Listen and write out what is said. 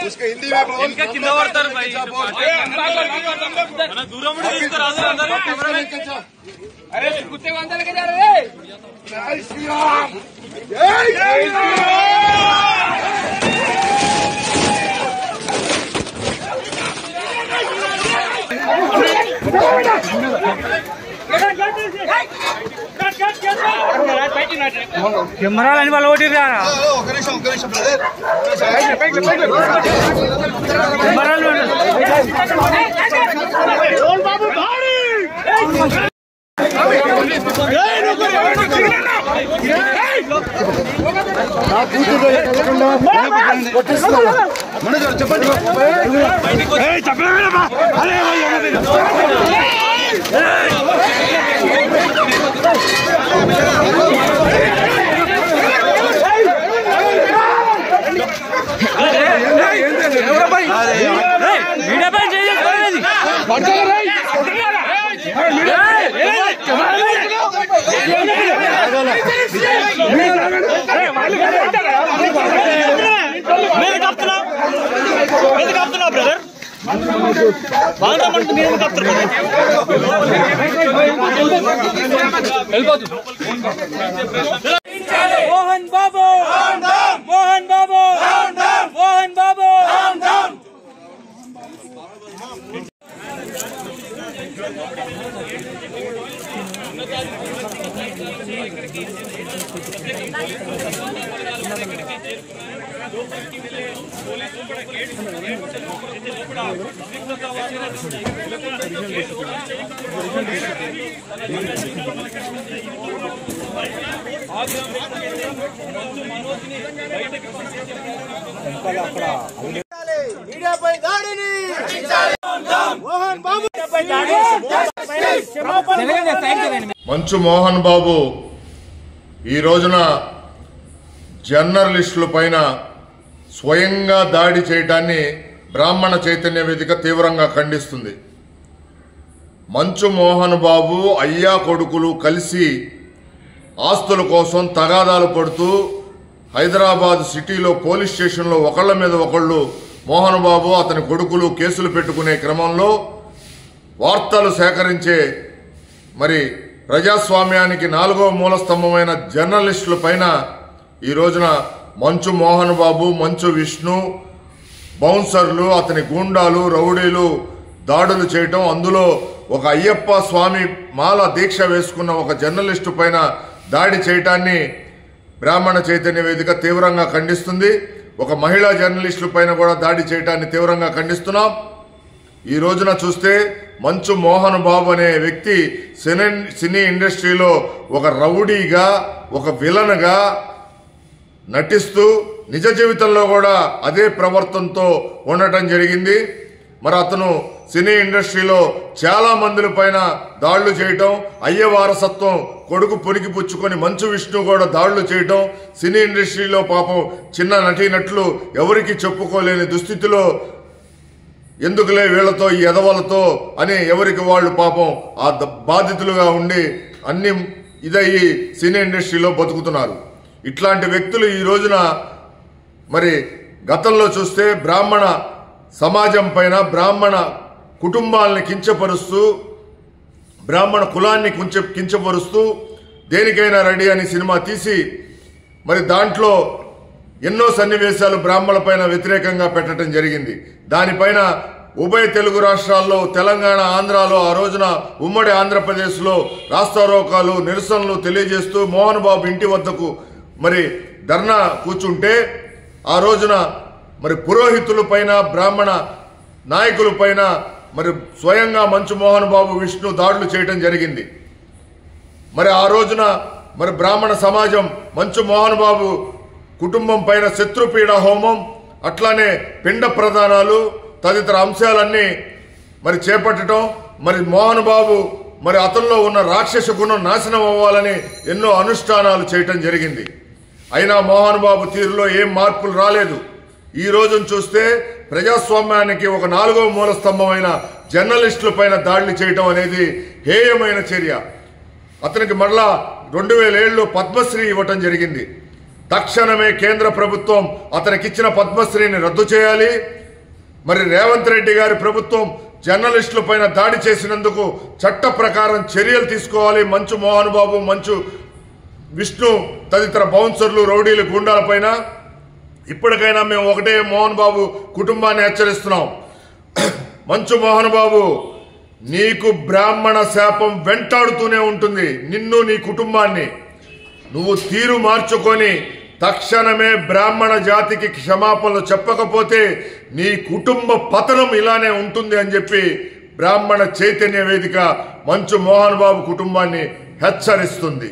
उसके हिंदी में बोल इनका कितना वर्तर भाई दूर अरे कुत्ते को अंदर लेके जा रहे जय श्री राम जय श्री कैमरा लाने वाला ओटी रहा मोहन बाबू मोहन बाबू मोहन बाबू మంచు మోహన్ బాబు ఈ రోజున జర్నలిస్టుల పైన స్వయంగా దాడి చేయడాన్ని బ్రాహ్మణ చైతన్య వేదిక తీవ్రంగా ఖండిస్తుంది. మంచు మోహన్ బాబు అయ్యా కొడుకులు కలిసి ఆస్తుల కోసం తగాదాలు పడుతూ హైదరాబాద్ సిటీలో పోలీస్ స్టేషన్లో ఒకళ్ళ మీద ఒకళ్ళు మోహన్ బాబు అతని కొడుకులు కేసులు పెట్టుకునే క్రమంలో వార్తలు సేకరించే మరి ప్రజాస్వామ్యానికి 4వ మూల స్తంభమైన జర్నలిస్టుల పైన ఈ రోజున మంచు మోహన్ బాబు, మంచు విష్ణు, బౌన్సర్లు, అతని గూండాలు, రౌడీలు దాడులు చేయటం, అందులో ఒక అయ్యప్ప స్వామి మాల దీక్ష వేసుకున్న ఒక జర్నలిస్టు పైన దాడి చేయటాన్ని బ్రాహ్మణ చైతన్య వేదిక తీవ్రంగా ఖండిస్తుంది. ఒక మహిళా జర్నలిస్టుల పైన కూడా దాడి చేయటాన్ని తీవ్రంగా ఖండిస్తున్నాం. ఈ రోజున చూస్తే మంచు మోహన్ బాబు అనే వ్యక్తి సినీ ఇండస్ట్రీలో ఒక రౌడీగా, ఒక విలన్గా నటిస్తూ నిజ జీవితంలో కూడా అదే ప్రవర్తనతో ఉండటం జరిగింది. మరి అతను సినీ ఇండస్ట్రీలో చాలా మందుల పైన దాడులు చేయటం, అయ్య వారసత్వం కొడుకు పొనికి పుచ్చుకొని మంచు విష్ణు కూడా దాడులు చేయటం, సినీ ఇండస్ట్రీలో పాపం చిన్న నటీనటులు ఎవరికి చెప్పుకోలేని దుస్థితిలో ఎందుకులే వీళ్లతో ఈ ఎదవలతో అని ఎవరికి వాళ్ళు పాపం ఆ బాధితులుగా ఉండి అన్ని ఇదయ్యి సినీ ఇండస్ట్రీలో బతుకుతున్నారు. ఇట్లాంటి వ్యక్తులు ఈ రోజున మరి గతంలో చూస్తే బ్రాహ్మణ సమాజం పైన, బ్రాహ్మణ కుటుంబాలని కించపరుస్తూ, బ్రాహ్మణ కులాన్ని కించపరుస్తూ దేనికైనా రెడీ అని సినిమా తీసి మరి దాంట్లో ఎన్నో సన్నివేశాలు బ్రాహ్మణుల పైన వ్యతిరేకంగా పెట్టడం జరిగింది. దానిపైన ఉభయ తెలుగు రాష్ట్రాల్లో, తెలంగాణ, ఆంధ్రాలో ఆ రోజున ఉమ్మడి ఆంధ్రప్రదేశ్లో రాస్తారోకాలు, నిరసనలు తెలియజేస్తూ మోహన్ బాబు ఇంటి వద్దకు మరి ధర్నా కూర్చుంటే ఆ రోజున మరి పురోహితుల పైన, బ్రాహ్మణ నాయకుల పైన మరి స్వయంగా మంచు మోహన్ బాబు, విష్ణు దాడులు చేయడం జరిగింది. మరి ఆ రోజున మరి బ్రాహ్మణ సమాజం మంచు మోహన్ బాబు కుటుంబం పైన శత్రుపీడ హోమం, అట్లానే పిండ ప్రదానాలు తదితర అంశాలన్నీ మరి చేపట్టడం, మరి మోహన్ బాబు మరి అతనిలో ఉన్న రాక్షస గుణం నాశనం అవ్వాలని ఎన్నో అనుష్ఠానాలు చేయటం జరిగింది. అయినా మోహన్ బాబు తీరులో ఏం మార్పులు రాలేదు. ఈ రోజును చూస్తే ప్రజాస్వామ్యానికి ఒక 4వ మూల స్తంభమైన జర్నలిస్టుల పైన దాడులు చేయటం అనేది హేయమైన చర్య. అతనికి మరలా 2007లో పద్మశ్రీ ఇవ్వటం జరిగింది. తక్షణమే కేంద్ర ప్రభుత్వం అతనికిచ్చిన పద్మశ్రీని రద్దు చేయాలి. మరి రేవంత్ రెడ్డి గారి ప్రభుత్వం జర్నలిస్టుల పైన దాడి చేసినందుకు చట్ట ప్రకారం చర్యలు తీసుకోవాలి. మంచు మోహన్ బాబు, మంచు విష్ణు తదితర బౌన్సర్లు, రౌడీలు, గుండాల పైన ఇప్పటికైనా మేము ఒకటే మోహన్ బాబు కుటుంబాన్ని హెచ్చరిస్తున్నాం. మంచు మోహన్ బాబు, నీకు బ్రాహ్మణ శాపం వెంటాడుతూనే ఉంటుంది, నిన్ను నీ కుటుంబాన్ని. నువ్వు తీరు మార్చుకొని తక్షణమే బ్రాహ్మణ జాతికి క్షమాపణలు చెప్పకపోతే నీ కుటుంబ పతనం ఇలానే ఉంటుంది అని చెప్పి బ్రాహ్మణ చైతన్య వేదిక మంచు మోహన్ బాబు కుటుంబాన్ని హెచ్చరిస్తుంది.